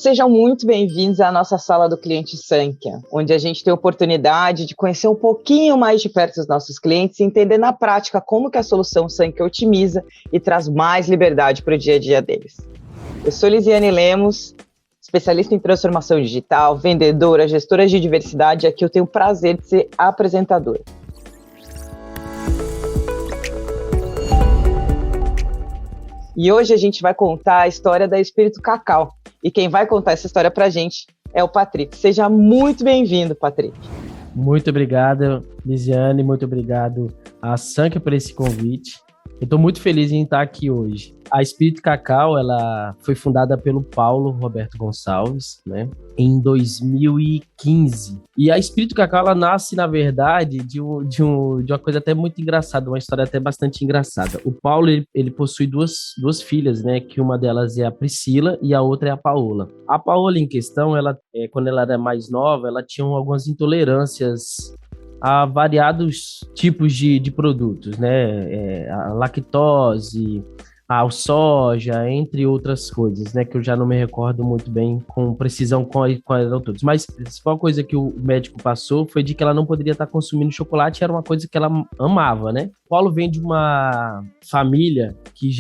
Sejam muito bem-vindos à nossa sala do cliente Sankia, onde a gente tem a oportunidade de conhecer um pouquinho mais de perto os nossos clientes e entender na prática como que a solução Sankia otimiza e traz mais liberdade para o dia a dia deles. Eu sou Lisiane Lemos, especialista em transformação digital, vendedora, gestora de diversidade, e aqui eu tenho o prazer de ser apresentadora. E hoje a gente vai contar a história da Espírito Cacau. E quem vai contar essa história pra gente é o Patrick. Seja muito bem-vindo, Patrick. Muito obrigado, Lisiane. Muito obrigado à Sankia por esse convite. Eu estou muito feliz em estar aqui hoje. A Espírito Cacau, ela foi fundada pelo Paulo Roberto Gonçalves, né, em 2015. E a Espírito Cacau, ela nasce, na verdade, de uma coisa até muito engraçada, uma história até bastante engraçada. O Paulo, ele possui duas filhas, né, que uma delas é a Priscila e a outra é a Paola. A Paola, em questão, quando ela era mais nova, ela tinha algumas intolerâncias a variados tipos de produtos, né? A lactose, a soja, entre outras coisas, né? Que eu já não me recordo muito bem com precisão quais eram todos. Mas a principal coisa que o médico passou foi de que ela não poderia estar consumindo chocolate, era uma coisa que ela amava, né? O Paulo vem de uma família que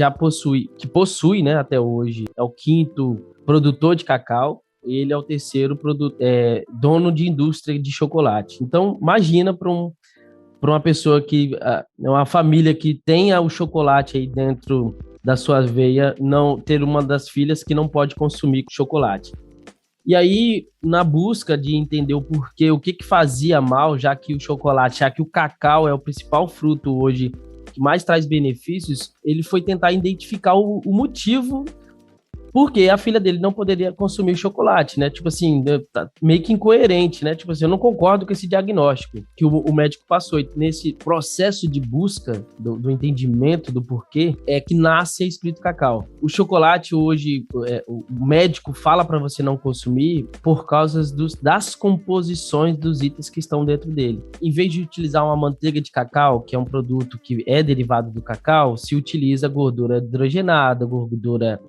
possui, né, até hoje, é o quinto produtor de cacau. Ele é o terceiro dono de indústria de chocolate. Então, imagina para uma pessoa uma família que tenha o chocolate aí dentro da sua veia, não ter uma das filhas que não pode consumir chocolate. E aí, na busca de entender o porquê, o que fazia mal, já que o cacau é o principal fruto hoje que mais traz benefícios, ele foi tentar identificar o motivo porque a filha dele não poderia consumir chocolate, né? Tipo assim, tá meio que incoerente, né? Tipo assim, eu não concordo com esse diagnóstico que o médico passou. E nesse processo de busca do entendimento do porquê, é que nasce a Espírito Cacau. O chocolate hoje, o médico fala para você não consumir por causa das composições dos itens que estão dentro dele. Em vez de utilizar uma manteiga de cacau, que é um produto que é derivado do cacau, se utiliza gordura hidrogenada, gordura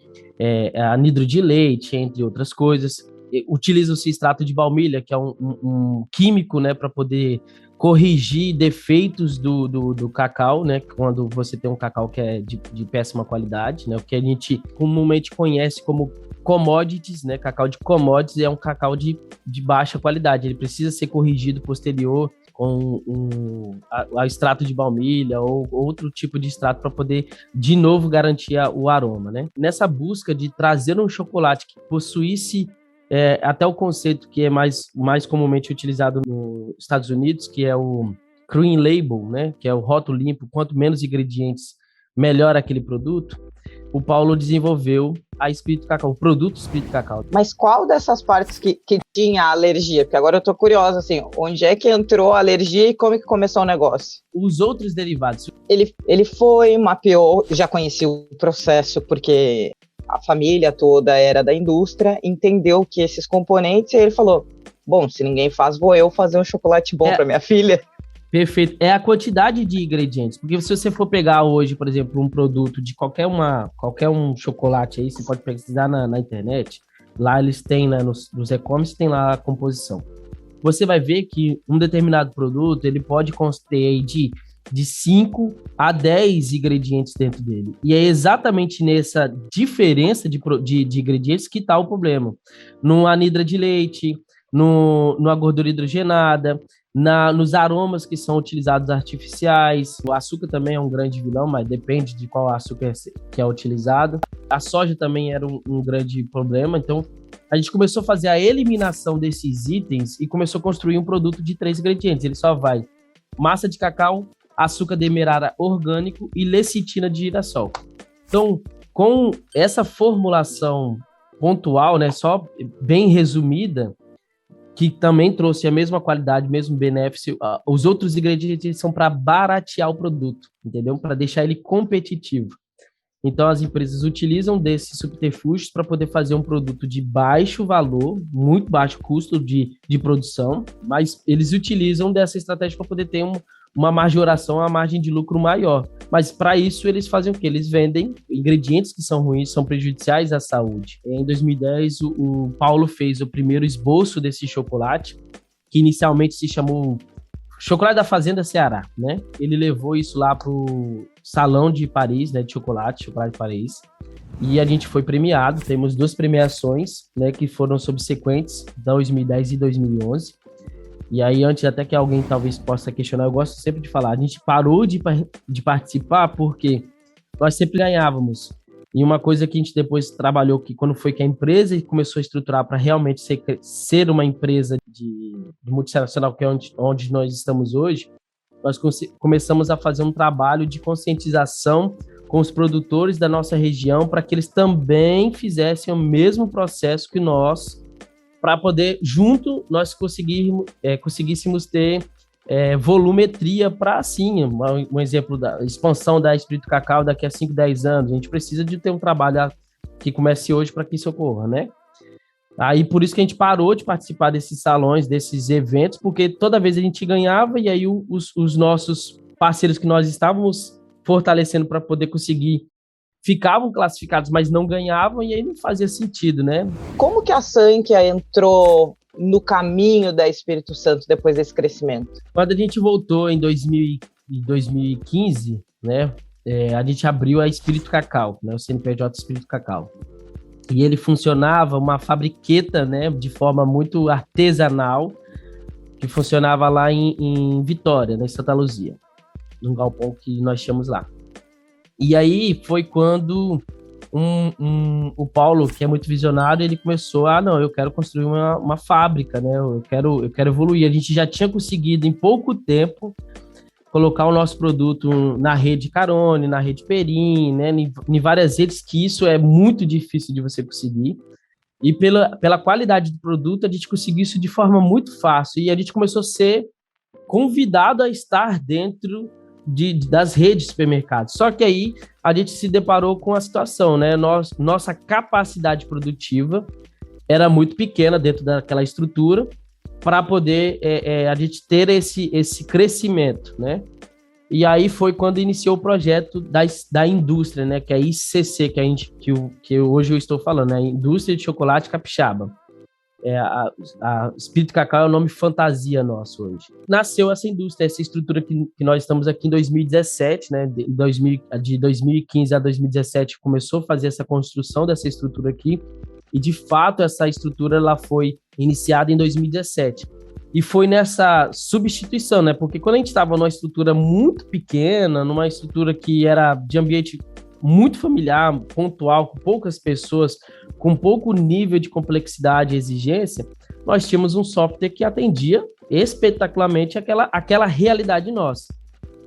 anidro de leite, entre outras coisas. Utiliza-se extrato de baunilha, que é um químico, né, para poder corrigir defeitos do cacau, né, quando você tem um cacau que é de péssima qualidade, né, o que a gente comumente conhece como commodities, né, cacau de commodities é um cacau de baixa qualidade, ele precisa ser corrigido posterior com o extrato de baunilha ou outro tipo de extrato para poder, de novo, garantir o aroma, né? Nessa busca de trazer um chocolate que possuísse até o conceito que é mais comumente utilizado nos Estados Unidos, que é o clean label, né? Que é o rótulo limpo, quanto menos ingredientes, melhor aquele produto. O Paulo desenvolveu a Espírito Cacau, o produto Espírito Cacau. Mas qual dessas partes que tinha alergia? Porque agora eu tô curiosa, assim, onde é que entrou a alergia e como que começou o negócio? Os outros derivados. Ele foi, mapeou, já conhecia o processo, porque a família toda era da indústria, entendeu que esses componentes, e ele falou, bom, se ninguém faz, vou eu fazer um chocolate bom para minha filha. Perfeito. É a quantidade de ingredientes. Porque se você for pegar hoje, por exemplo, um produto de qualquer um chocolate aí, você pode pesquisar na internet, lá eles têm, né, nos e-commerce, tem lá a composição. Você vai ver que um determinado produto, ele pode conter aí de 5 a 10 ingredientes dentro dele. E é exatamente nessa diferença de ingredientes que está o problema. No anidra de leite, na gordura hidrogenada, nos aromas que são utilizados artificiais. O açúcar também é um grande vilão, mas depende de qual açúcar que é utilizado. A soja também era um grande problema, então a gente começou a fazer a eliminação desses itens e começou a construir um produto de 3 ingredientes. Ele só vai massa de cacau, açúcar demerara orgânico e lecitina de girassol. Então, com essa formulação pontual, né, só bem resumida, que também trouxe a mesma qualidade, mesmo benefício. Os outros ingredientes são para baratear o produto, entendeu? Para deixar ele competitivo. Então, as empresas utilizam desses subterfúgios para poder fazer um produto de baixo valor, muito baixo custo de produção, mas eles utilizam dessa estratégia para poder ter uma majoração, uma margem de lucro maior. Mas para isso eles fazem o quê? Eles vendem ingredientes que são ruins, são prejudiciais à saúde. Em 2010, o Paulo fez o primeiro esboço desse chocolate, que inicialmente se chamou Chocolate da Fazenda Ceará, né? Ele levou isso lá pro Salão de Paris, né, de Chocolate de Paris, e a gente foi premiado. Temos 2 premiações, né, que foram subsequentes, 2010 e 2011. E aí, antes até que alguém talvez possa questionar, eu gosto sempre de falar, a gente parou de participar porque nós sempre ganhávamos. E uma coisa que a gente depois trabalhou, que quando foi que a empresa começou a estruturar para realmente ser uma empresa de multinacional, que é onde nós estamos hoje, nós começamos a fazer um trabalho de conscientização com os produtores da nossa região para que eles também fizessem o mesmo processo que nós, para poder, junto, nós conseguíssemos ter volumetria para, assim, um exemplo da expansão da Espírito Cacau daqui a 5, 10 anos. A gente precisa de ter um trabalho que comece hoje para que isso ocorra, né? Aí, por isso que a gente parou de participar desses salões, desses eventos, porque toda vez a gente ganhava e aí os nossos parceiros que nós estávamos fortalecendo para poder conseguir ficavam classificados, mas não ganhavam, e aí não fazia sentido, né? Como que a Sankia entrou no caminho da Espírito Santo depois desse crescimento? Quando a gente voltou em 2015, né, a gente abriu a Espírito Cacau, né, o CNPJ Espírito Cacau. E ele funcionava uma fabriqueta, né, de forma muito artesanal, que funcionava lá em Vitória, né, em Santa Luzia, num galpão que nós tínhamos lá. E aí foi quando o Paulo, que é muito visionário, ele começou não, eu quero construir uma fábrica, né? Eu quero evoluir. A gente já tinha conseguido, em pouco tempo, colocar o nosso produto na rede Carone, na rede Perim, né? Em várias redes, que isso é muito difícil de você conseguir. E pela qualidade do produto, a gente conseguiu isso de forma muito fácil. E a gente começou a ser convidado a estar dentro das redes de supermercados. Só que aí a gente se deparou com a situação, né? Nossa capacidade produtiva era muito pequena dentro daquela estrutura para poder a gente ter esse crescimento, né? E aí foi quando iniciou o projeto da indústria, né? Que é a ICC, que hoje eu estou falando, né? A Indústria de Chocolate Capixaba. A Espírito Cacau é o nome fantasia nosso hoje. Nasceu essa indústria, essa estrutura que nós estamos aqui em 2017, né? De 2015 a 2017 começou a fazer essa construção dessa estrutura aqui, e de fato essa estrutura ela foi iniciada em 2017. E foi nessa substituição, né? Porque quando a gente estava numa estrutura muito pequena, numa estrutura que era de ambiente muito familiar, pontual, com poucas pessoas, com pouco nível de complexidade e exigência, nós tínhamos um software que atendia espetacularmente aquela realidade nossa.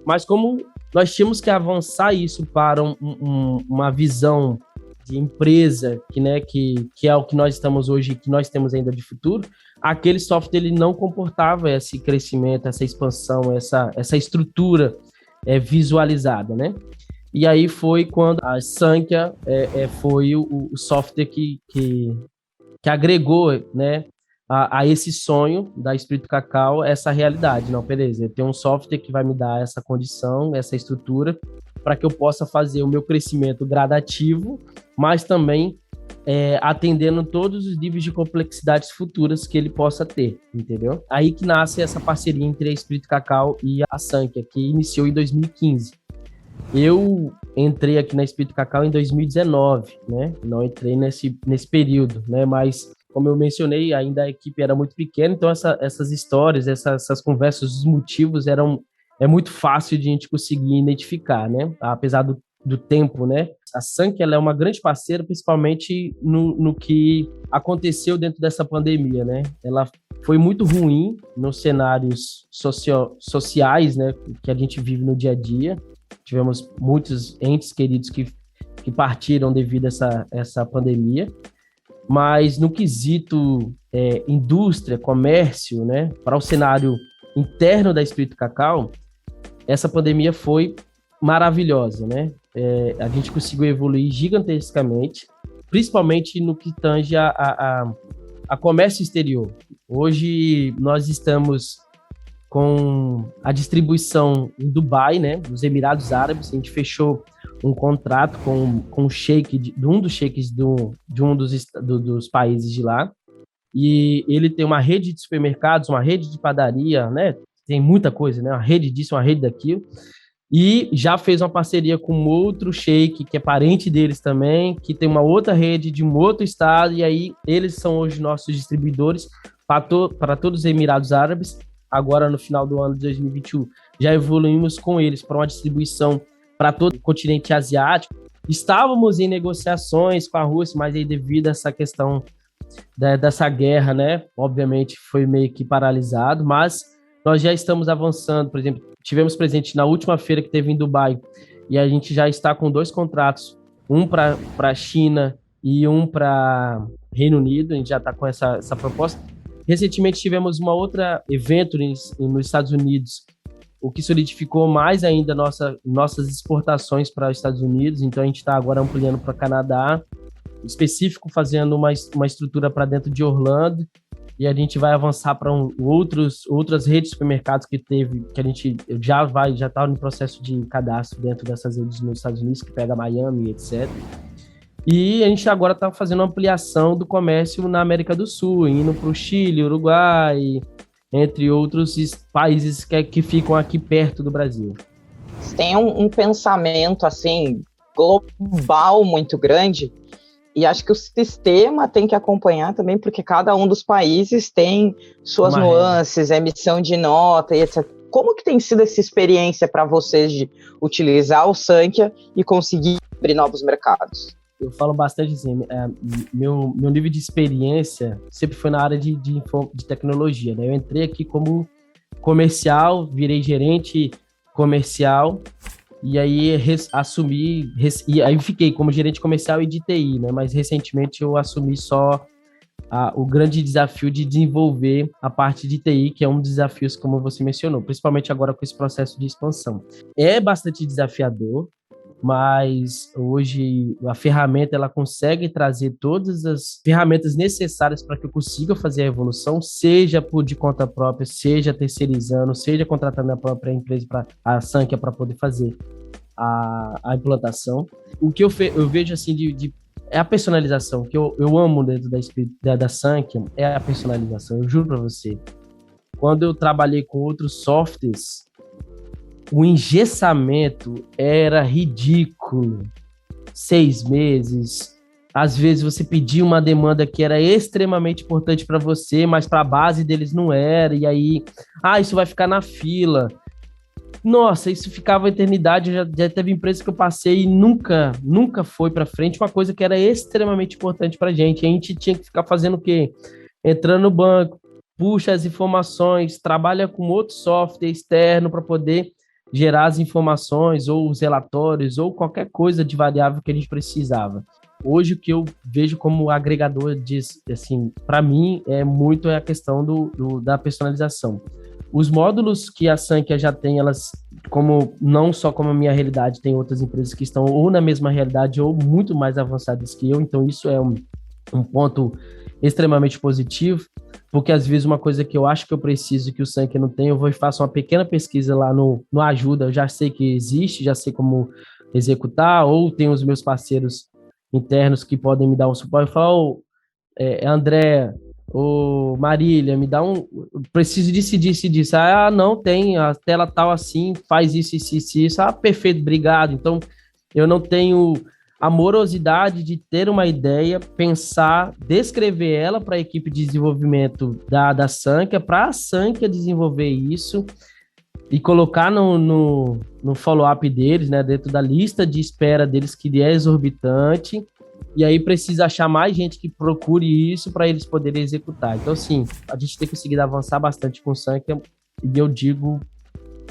Mas como nós tínhamos que avançar isso para uma visão de empresa, que é o que nós estamos hoje, que nós temos ainda de futuro, aquele software ele não comportava esse crescimento, essa expansão, essa estrutura visualizada, né? E aí foi quando a Sankia foi o software que agregou, né, a esse sonho da Espírito Cacau, essa realidade. Não, beleza, eu tenho um software que vai me dar essa condição, essa estrutura, para que eu possa fazer o meu crescimento gradativo, mas também atendendo todos os níveis de complexidades futuras que ele possa ter, entendeu? Aí que nasce essa parceria entre a Espírito Cacau e a Sankia, que iniciou em 2015. Eu entrei aqui na Espírito Cacau em 2019, né? Não entrei nesse período, né? Mas, como eu mencionei, ainda a equipe era muito pequena, então essas histórias, essas conversas, os motivos é muito fácil de a gente conseguir identificar, né? Apesar do tempo, né? A Sankia, ela é uma grande parceira, principalmente no que aconteceu dentro dessa pandemia, né? Ela foi muito ruim nos cenários sociais, né? Que a gente vive no dia a dia. Tivemos muitos entes queridos que partiram devido a essa pandemia, mas no quesito indústria, comércio, né, para o cenário interno da Espírito Cacau, essa pandemia foi maravilhosa, né? A gente conseguiu evoluir gigantescamente, principalmente no que tange a comércio exterior. Hoje nós estamos com a distribuição em Dubai, né, nos Emirados Árabes. A gente fechou um contrato com o sheik, de um dos sheiks de um dos países de lá, e ele tem uma rede de supermercados, uma rede de padaria, né, tem muita coisa, né, uma rede disso, uma rede daquilo, e já fez uma parceria com outro sheik, que é parente deles também, que tem uma outra rede de um outro estado, e aí eles são hoje nossos distribuidores para todos os Emirados Árabes. Agora, no final do ano de 2021, já evoluímos com eles para uma distribuição para todo o continente asiático. Estávamos em negociações com a Rússia, mas aí devido a essa questão dessa guerra, né, obviamente foi meio que paralisado, mas nós já estamos avançando. Por exemplo, tivemos presente na última feira que teve em Dubai, e a gente já está com 2 contratos, um para a China e um para Reino Unido. A gente já está com essa proposta. Recentemente tivemos uma outra evento nos Estados Unidos, o que solidificou mais ainda nossas exportações para os Estados Unidos. Então a gente está agora ampliando para o Canadá, específico, fazendo uma estrutura para dentro de Orlando, e a gente vai avançar para outras redes de supermercados que a gente já está no processo de cadastro dentro dessas redes nos Estados Unidos, que pega Miami, etc. E a gente agora está fazendo uma ampliação do comércio na América do Sul, indo para o Chile, Uruguai, entre outros países que ficam aqui perto do Brasil. Tem um pensamento assim global muito grande, e acho que o sistema tem que acompanhar também, porque cada um dos países tem suas nuances, emissão de nota e etc. Como que tem sido essa experiência para vocês de utilizar o Sankhya e conseguir abrir novos mercados? Eu falo bastante assim, meu nível de experiência sempre foi na área de tecnologia, né? Eu entrei aqui como comercial, virei gerente comercial, e aí e aí fiquei como gerente comercial e de TI, né? Mas recentemente eu assumi só o grande desafio de desenvolver a parte de TI, que é um dos desafios, como você mencionou, principalmente agora com esse processo de expansão. É bastante desafiador, mas hoje a ferramenta ela consegue trazer todas as ferramentas necessárias para que eu consiga fazer a evolução, seja de conta própria, seja terceirizando, seja contratando a própria empresa, a Sankhya, para poder fazer a implantação. O que eu vejo assim é a personalização, que eu amo dentro da Sankhya, é a personalização. Eu juro para você, quando eu trabalhei com outros softwares, o engessamento era ridículo. 6 meses. Às vezes você pedia uma demanda que era extremamente importante para você, mas para a base deles não era. E aí, isso vai ficar na fila. Nossa, isso ficava a eternidade. Já teve empresa que eu passei e nunca foi para frente. Uma coisa que era extremamente importante para a gente. A gente tinha que ficar fazendo o quê? Entrando no banco, puxa as informações, trabalha com outro software externo para poder gerar as informações, ou os relatórios, ou qualquer coisa de variável que a gente precisava. Hoje, o que eu vejo como agregador assim, para mim, é a questão da personalização. Os módulos que a Sankhya já tem, elas, não só como a minha realidade, tem outras empresas que estão ou na mesma realidade ou muito mais avançadas que eu, então isso é um ponto extremamente positivo, porque às vezes uma coisa que eu acho que eu preciso que o Sankhya não tem, eu vou e faço uma pequena pesquisa lá no Ajuda, eu já sei que existe, já sei como executar, ou tem os meus parceiros internos que podem me dar um suporte. Eu falo, André, Marília, me dá preciso disso. Não, tem a tela tal assim, faz isso. Perfeito, obrigado. Então, eu não tenho a morosidade de ter uma ideia, pensar, descrever ela para a equipe de desenvolvimento da Sankhya, para a Sankhya desenvolver isso e colocar no follow-up deles, né, dentro da lista de espera deles, que é exorbitante, e aí precisa achar mais gente que procure isso para eles poderem executar. Então, assim, a gente tem conseguido avançar bastante com o Sankhya, e eu digo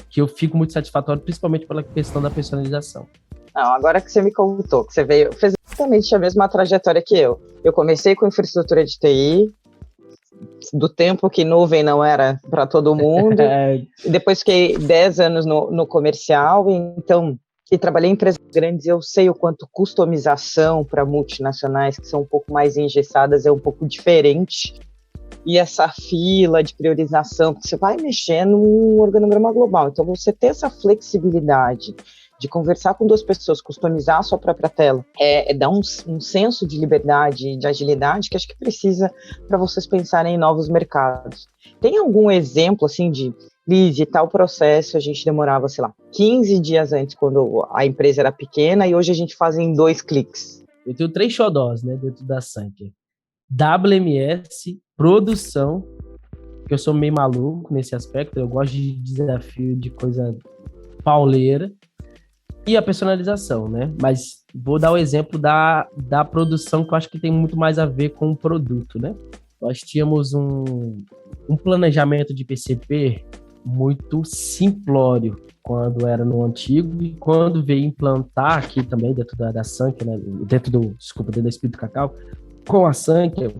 que eu fico muito satisfatório, principalmente pela questão da personalização. Não, agora que você me contou, que você fez exatamente a mesma trajetória que eu. Eu comecei com infraestrutura de TI, do tempo que nuvem não era para todo mundo, e depois fiquei 10 anos no comercial, e trabalhei em empresas grandes. Eu sei o quanto customização para multinacionais, que são um pouco mais engessadas, é um pouco diferente. e essa fila de priorização, porque você vai mexer num organograma global. Então, você ter essa flexibilidade de conversar com duas pessoas, customizar a sua própria tela, dá um senso de liberdade e de agilidade que acho que precisa para vocês pensarem em novos mercados. Tem algum exemplo, assim, de Liz, tal processo a gente demorava, sei lá, 15 dias antes, quando a empresa era pequena, e hoje a gente faz em 2 cliques? Eu tenho 3 xodós, né, dentro da Sanker. WMS, produção, que eu sou meio maluco nesse aspecto, eu gosto de desafio, de coisa pauleira, e a personalização, né? Mas vou dar o exemplo da produção, que eu acho que tem muito mais a ver com o produto, né? Nós tínhamos um planejamento de PCP muito simplório quando era no antigo, e quando veio implantar aqui também dentro da Sanker, né? dentro da Espírito Cacau, com a Sanker,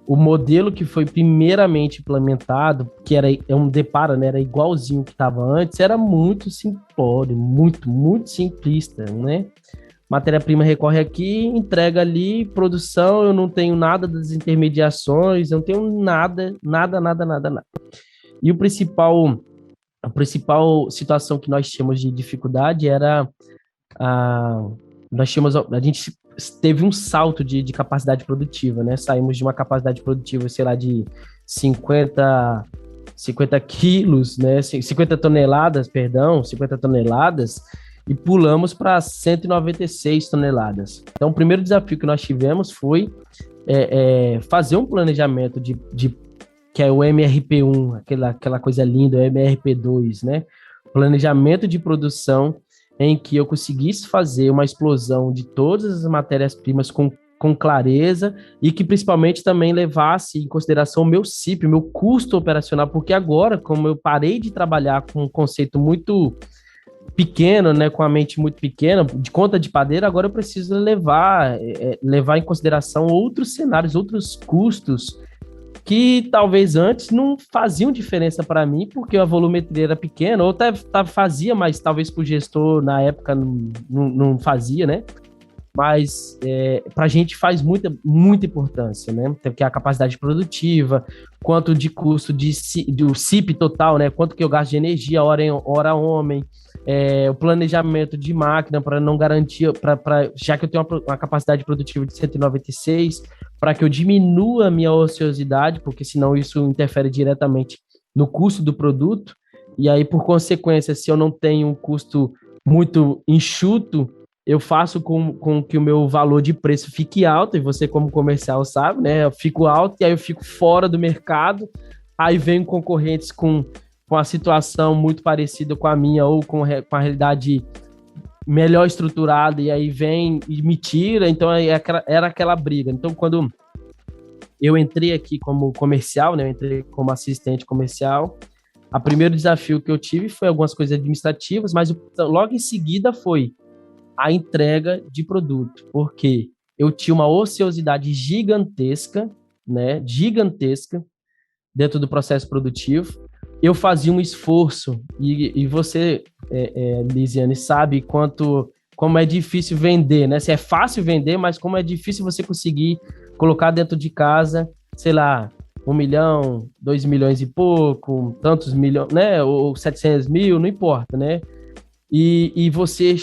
o modelo que foi primeiramente implementado, que é um deparo, né, era igualzinho que estava antes, era muito simplório, muito simplista, né? Matéria-prima recorre aqui, entrega ali, produção, eu não tenho nada das intermediações, eu não tenho nada. E a principal situação que nós tínhamos de dificuldade era a gente teve um salto de capacidade produtiva, né? Saímos de uma capacidade produtiva, sei lá, de 50 quilos, né? 50 toneladas, e pulamos para 196 toneladas. Então, o primeiro desafio que nós tivemos foi fazer um planejamento que é o MRP1, aquela coisa linda, o MRP2, né? Planejamento de produção, em que eu conseguisse fazer uma explosão de todas as matérias-primas com clareza, e que principalmente também levasse em consideração o meu CIP, o meu custo operacional, porque agora, como eu parei de trabalhar com um conceito muito pequeno, né, com a mente muito pequena, de conta de padeiro, agora eu preciso levar em consideração outros cenários, outros custos, que talvez antes não faziam diferença para mim, porque a volumetria era pequena, ou até fazia, mas talvez para o gestor na época não fazia, né? Mas para a gente faz muita importância, né? Porque a capacidade produtiva, quanto de custo do CIP total, né? Quanto que eu gasto de energia, hora homem, o planejamento de máquina para não garantir, já que eu tenho uma capacidade produtiva de 196, para que eu diminua a minha ociosidade, porque senão isso interfere diretamente no custo do produto, e aí, por consequência, se eu não tenho um custo muito enxuto, eu faço com que o meu valor de preço fique alto, e você, como comercial, sabe, né? Eu fico alto, e aí eu fico fora do mercado, aí vem concorrentes com a situação muito parecida com a minha, ou com a realidade melhor estruturada, e aí vem e me tira. Então era aquela briga. Então, quando eu entrei aqui como comercial, né, eu entrei como assistente comercial, o primeiro desafio que eu tive foi algumas coisas administrativas, mas logo em seguida foi a entrega de produto, porque eu tinha uma ociosidade gigantesca, né, dentro do processo produtivo. Eu fazia um esforço, e você, Lisiane, sabe como é difícil vender, né? Se é fácil vender, mas como é difícil você conseguir colocar dentro de casa, sei lá, 1 milhão, 2 milhões e pouco, tantos milhões, né? Ou 700 mil, não importa, né? E você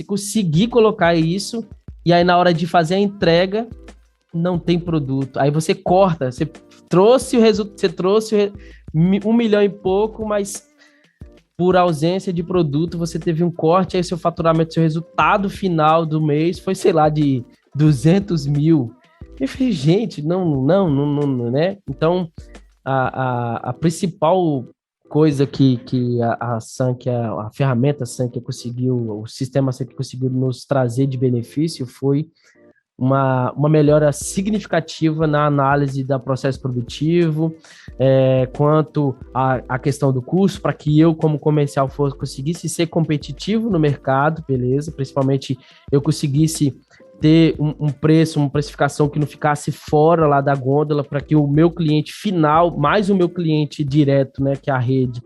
conseguir colocar isso, e aí na hora de fazer a entrega, não tem produto. Aí você corta, você trouxe 1 milhão e pouco, mas por ausência de produto você teve um corte, aí seu faturamento, seu resultado final do mês foi, sei lá, de 200 mil. Eu falei, gente, não, né? Então, a principal coisa que a Sanker, a ferramenta Sanker conseguiu, o sistema Sanker conseguiu nos trazer de benefício foi uma melhora significativa na análise do processo produtivo, quanto à questão do custo, para que eu, como comercial, conseguisse ser competitivo no mercado, beleza? Principalmente eu conseguisse ter um preço, uma precificação que não ficasse fora lá da gôndola, para que o meu cliente final, mais o meu cliente direto, né, que é a rede,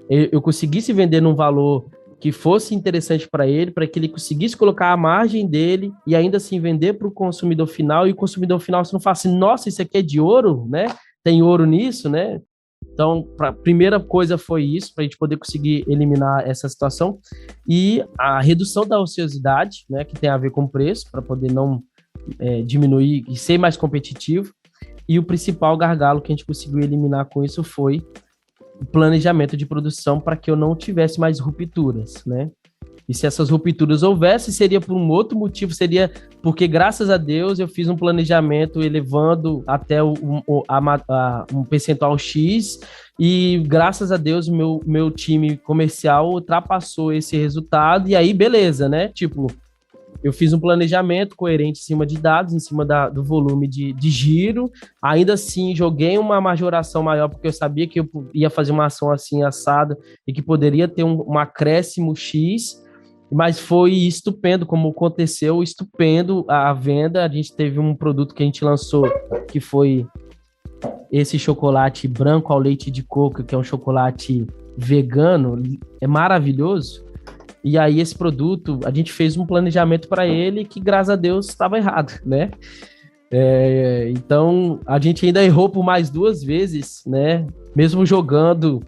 eu conseguisse vender num valor que fosse interessante para que ele conseguisse colocar a margem dele e ainda assim vender para o consumidor final, e o consumidor final se não fala assim, nossa, isso aqui é de ouro, né? Tem ouro nisso, né? Então, a primeira coisa foi isso, para a gente poder conseguir eliminar essa situação, e a redução da ociosidade, né, que tem a ver com preço, para poder não diminuir e ser mais competitivo. E o principal gargalo que a gente conseguiu eliminar com isso foi o planejamento de produção, para que eu não tivesse mais rupturas, né? E se essas rupturas houvessem, seria por um outro motivo, seria porque, graças a Deus, eu fiz um planejamento elevando até um percentual X, e graças a Deus, meu time comercial ultrapassou esse resultado, e aí beleza, né? Tipo, eu fiz um planejamento coerente em cima de dados, em cima do volume de giro. Ainda assim, joguei uma majoração maior, porque eu sabia que eu ia fazer uma ação assim, assada, e que poderia ter um acréscimo X, mas foi estupendo como aconteceu, estupendo a venda. A gente teve um produto que a gente lançou, que foi esse chocolate branco ao leite de coco, que é um chocolate vegano, é maravilhoso. E aí esse produto, a gente fez um planejamento para ele que, graças a Deus, estava errado, né? Então, a gente ainda errou por mais 2 vezes, né? Mesmo jogando.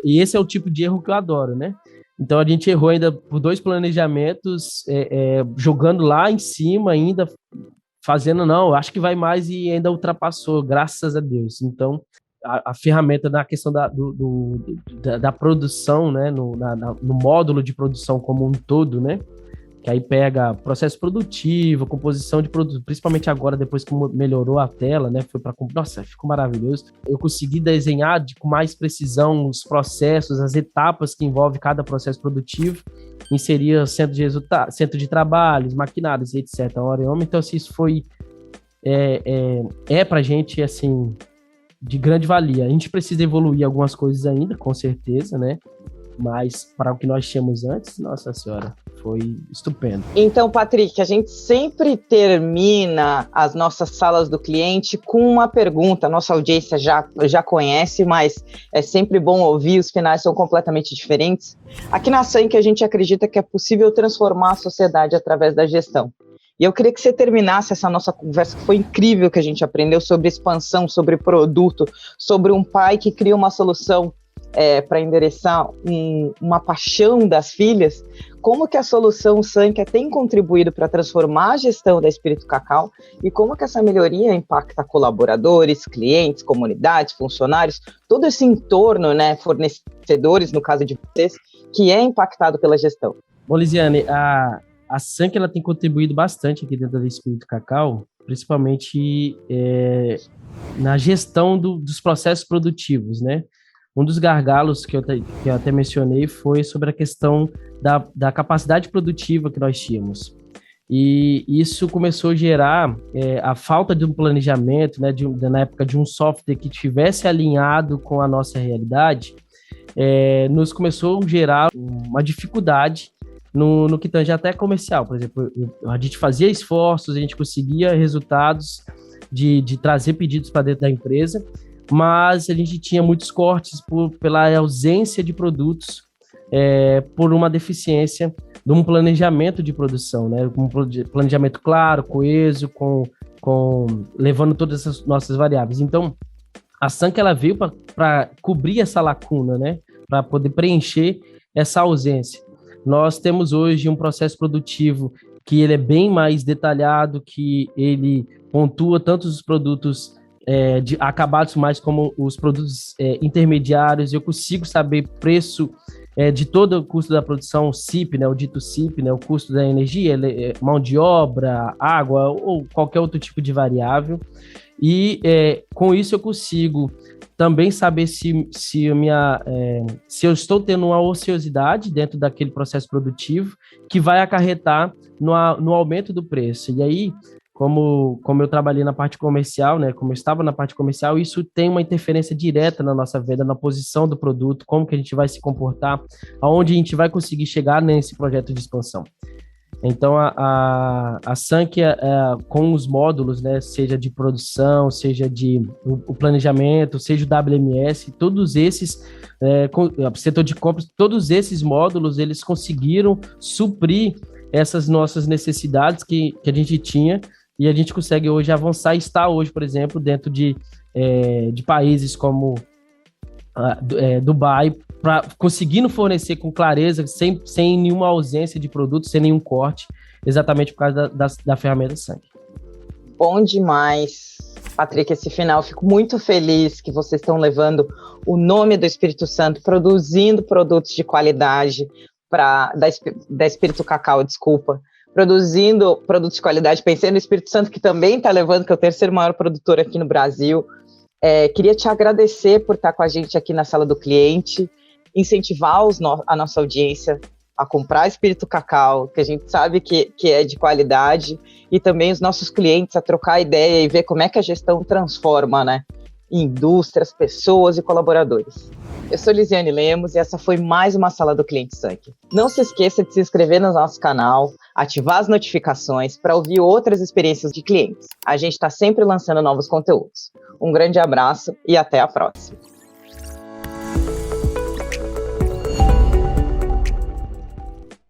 E esse é o tipo de erro que eu adoro, né? Então, a gente errou ainda por 2 planejamentos, jogando lá em cima ainda, fazendo, não, acho que vai mais, e ainda ultrapassou, graças a Deus. Então, a ferramenta na questão da produção, né, no módulo de produção como um todo, né, que aí pega processo produtivo, composição de produto, principalmente agora, depois que melhorou a tela, né, nossa, ficou maravilhoso. Eu consegui desenhar com mais precisão os processos, as etapas que envolve cada processo produtivo, inserir centro de trabalhos, maquinários, etc. Então, assim, isso foi pra gente, assim, de grande valia. A gente precisa evoluir algumas coisas ainda, com certeza, né? Mas para o que nós tínhamos antes, nossa senhora, foi estupendo. Então, Patrick, a gente sempre termina as nossas salas do cliente com uma pergunta. A nossa audiência já conhece, mas é sempre bom ouvir, os finais são completamente diferentes. Aqui na Sank, a gente acredita que é possível transformar a sociedade através da gestão. E eu queria que você terminasse essa nossa conversa, que foi incrível, que a gente aprendeu sobre expansão, sobre produto, sobre um pai que cria uma solução para endereçar uma paixão das filhas. Como que a solução Sankia tem contribuído para transformar a gestão da Espírito Cacau, e como que essa melhoria impacta colaboradores, clientes, comunidades, funcionários, todo esse entorno, né, fornecedores, no caso de vocês, que é impactado pela gestão. Bom, Lisiane, a Sankia, ela tem contribuído bastante aqui dentro da Espírito Cacau, principalmente na gestão dos processos produtivos, né? Um dos gargalos que eu até mencionei foi sobre a questão da capacidade produtiva que nós tínhamos. E isso começou a gerar a falta de um planejamento, né, na época de um software que estivesse alinhado com a nossa realidade, nos começou a gerar uma dificuldade no que tange até comercial. Por exemplo, a gente fazia esforços, a gente conseguia resultados de trazer pedidos para dentro da empresa, mas a gente tinha muitos cortes pela ausência de produtos, por uma deficiência de um planejamento de produção, né? Um planejamento claro, coeso, levando todas essas nossas variáveis. Então, a Sankia, ela veio para cobrir essa lacuna, né? Para poder preencher essa ausência. Nós temos hoje um processo produtivo que ele é bem mais detalhado, que ele pontua tanto os produtos acabados, mais como os produtos intermediários. Eu consigo saber preço de todo o custo da produção, CIP, né, o dito CIP, né, o custo da energia, mão de obra, água ou qualquer outro tipo de variável. E com isso eu consigo também saber se eu estou tendo uma ociosidade dentro daquele processo produtivo que vai acarretar no aumento do preço. E aí, como eu trabalhei na parte comercial, né, como eu estava na parte comercial, isso tem uma interferência direta na nossa venda, na posição do produto, como que a gente vai se comportar, aonde a gente vai conseguir chegar nesse projeto de expansão. Então, a Sankia, com os módulos, né, seja de produção, seja o planejamento, seja o WMS, todos esses, setor de compras, todos esses módulos, eles conseguiram suprir essas nossas necessidades que a gente tinha, e a gente consegue hoje avançar e estar hoje, por exemplo, dentro de países como Dubai, conseguindo fornecer com clareza, sem nenhuma ausência de produto, sem nenhum corte, exatamente por causa da ferramenta Sankia. Bom demais, Patrick, esse final. Fico muito feliz que vocês estão levando o nome do Espírito Santo, produzindo produtos de qualidade da Espírito Cacau, produzindo produtos de qualidade, pensei no Espírito Santo, que também está levando, que é o terceiro maior produtor aqui no Brasil. Queria te agradecer por estar com a gente aqui na Sala do Cliente, incentivar a nossa audiência a comprar Espírito Cacau, que a gente sabe que é de qualidade, e também os nossos clientes a trocar ideia e ver como é que a gestão transforma, né, indústrias, pessoas e colaboradores. Eu sou Lisiane Lemos e essa foi mais uma Sala do Cliente Sankia. Não se esqueça de se inscrever no nosso canal, ativar as notificações para ouvir outras experiências de clientes. A gente está sempre lançando novos conteúdos. Um grande abraço e até a próxima.